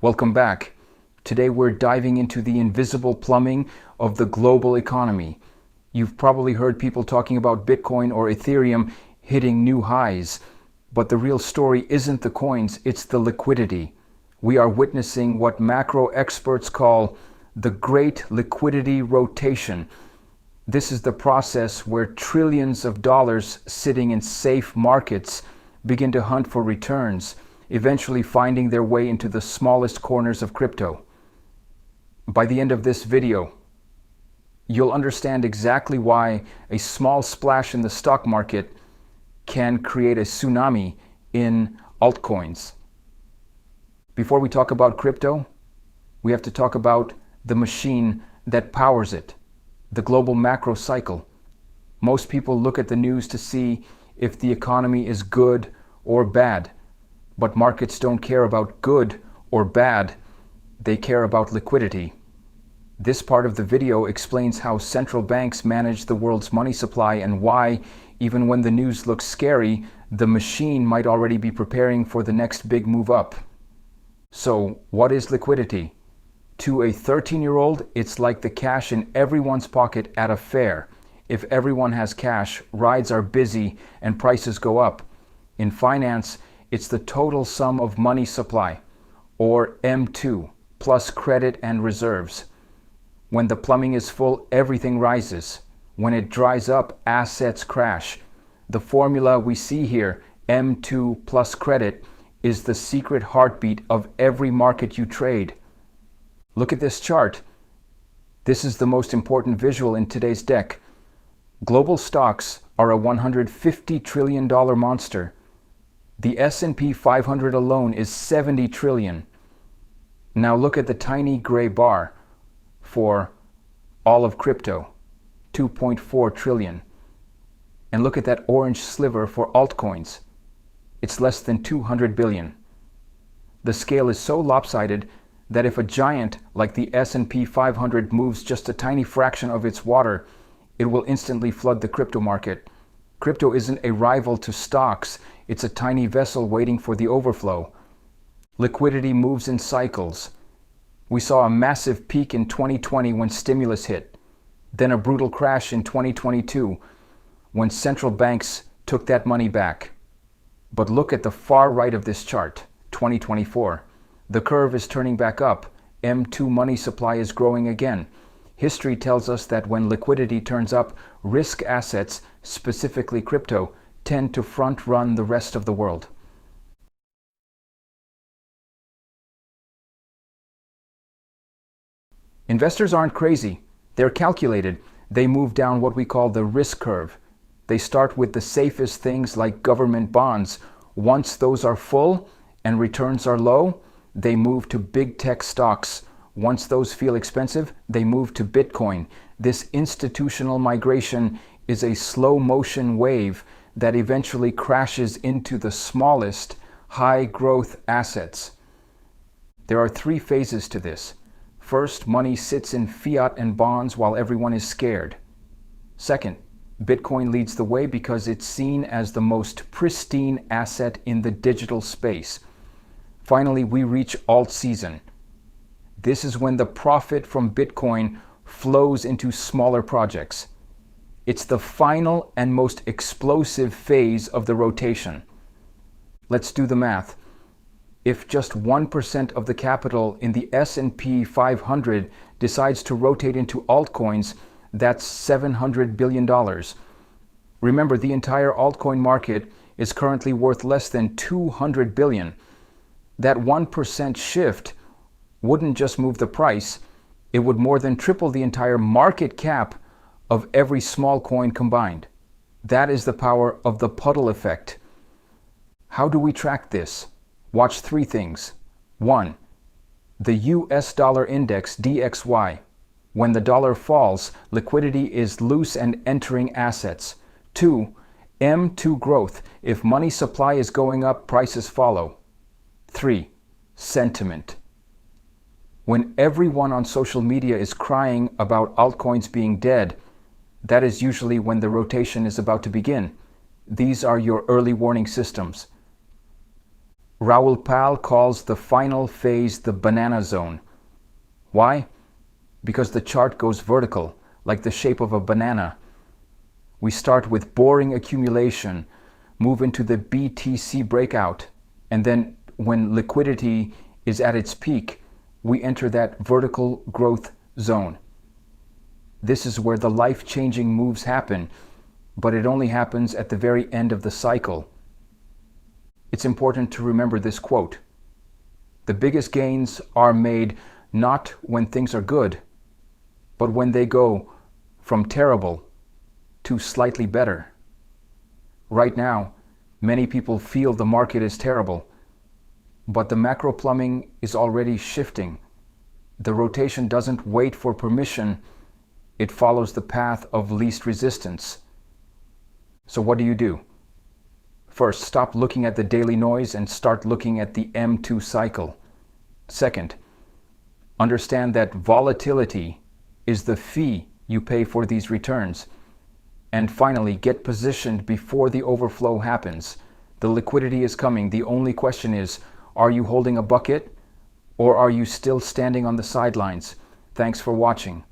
Welcome back. Today we're diving into the invisible plumbing of the global economy. You've probably heard people talking about Bitcoin or Ethereum hitting new highs, but the real story isn't the coins, it's the liquidity. We are witnessing what macro experts call the Great Liquidity Rotation. This is the process where trillions of dollars sitting in safe markets begin to hunt for returns, eventually finding their way into the smallest corners of crypto. By the end of this video, you'll understand exactly why a small splash in the stock market can create a tsunami in altcoins. Before we talk about crypto, we have to talk about the machine that powers it, the global macro cycle. Most people look at the news to see if the economy is good or bad, but markets don't care about good or bad, they care about liquidity. This part of the video explains how central banks manage the world's money supply and why, even when the news looks scary, the machine might already be preparing for the next big move up. So, what is liquidity? To a 13-year-old, it's like the cash in everyone's pocket at a fair. If everyone has cash, rides are busy and prices go up. In finance, it's the total sum of money supply, or M2, plus credit and reserves. When the plumbing is full, everything rises. When it dries up, assets crash. The formula we see here, M2 plus credit, is the secret heartbeat of every market you trade. Look at this chart. This is the most important visual in today's deck. Global stocks are a $150 trillion monster. The S&P 500 alone is 70 trillion. Now look at the tiny gray bar for all of crypto, 2.4 trillion. And look at that orange sliver for altcoins. It's less than 200 billion. The scale is so lopsided that if a giant like the S&P 500 moves just a tiny fraction of its water, it will instantly flood the crypto market. Crypto isn't a rival to stocks, it's a tiny vessel waiting for the overflow. Liquidity moves in cycles. We saw a massive peak in 2020 when stimulus hit, then a brutal crash in 2022 when central banks took that money back. But look at the far right of this chart, 2024. The curve is turning back up. M2 money supply is growing again. History tells us that when liquidity turns up, risk assets, specifically crypto, tend to front-run the rest of the world. Investors aren't crazy. They're calculated. They move down what we call the risk curve. They start with the safest things like government bonds. Once those are full and returns are low, they move to big tech stocks. Once those feel expensive, they move to Bitcoin. This institutional migration is a slow motion wave that eventually crashes into the smallest high growth assets. There are three phases to this. First, money sits in fiat and bonds while everyone is scared. Second, Bitcoin leads the way because it's seen as the most pristine asset in the digital space. Finally, we reach alt season. This is when the profit from Bitcoin flows into smaller projects. It's the final and most explosive phase of the rotation. Let's do the math. If just 1% of the capital in the S&P 500 decides to rotate into altcoins, that's $700 billion. Remember, the entire altcoin market is currently worth less than 200 billion. That 1% shift wouldn't just move the price, it would more than triple the entire market cap of every small coin combined. That is the power of the puddle effect. How do we track this? Watch three things. 1. The US dollar index DXY. When the dollar falls, liquidity is loose and entering assets. 2. M2 growth. If money supply is going up, prices follow. 3. Sentiment. When everyone on social media is crying about altcoins being dead, that is usually when the rotation is about to begin. These are your early warning systems. Raoul Pal calls the final phase the banana zone. Why? Because the chart goes vertical, like the shape of a banana. We start with boring accumulation, move into the BTC breakout, and then when liquidity is at its peak, we enter that vertical growth zone. This is where the life-changing moves happen, but it only happens at the very end of the cycle. It's important to remember this quote. The biggest gains are made not when things are good, but when they go from terrible to slightly better. Right now, many people feel the market is terrible, but the macro plumbing is already shifting. The rotation doesn't wait for permission, it follows the path of least resistance. So what do? First, stop looking at the daily noise and start looking at the M2 cycle. Second, understand that volatility is the fee you pay for these returns. And finally, get positioned before the overflow happens. The liquidity is coming. The only question is, are you holding a bucket or are you still standing on the sidelines? Thanks for watching.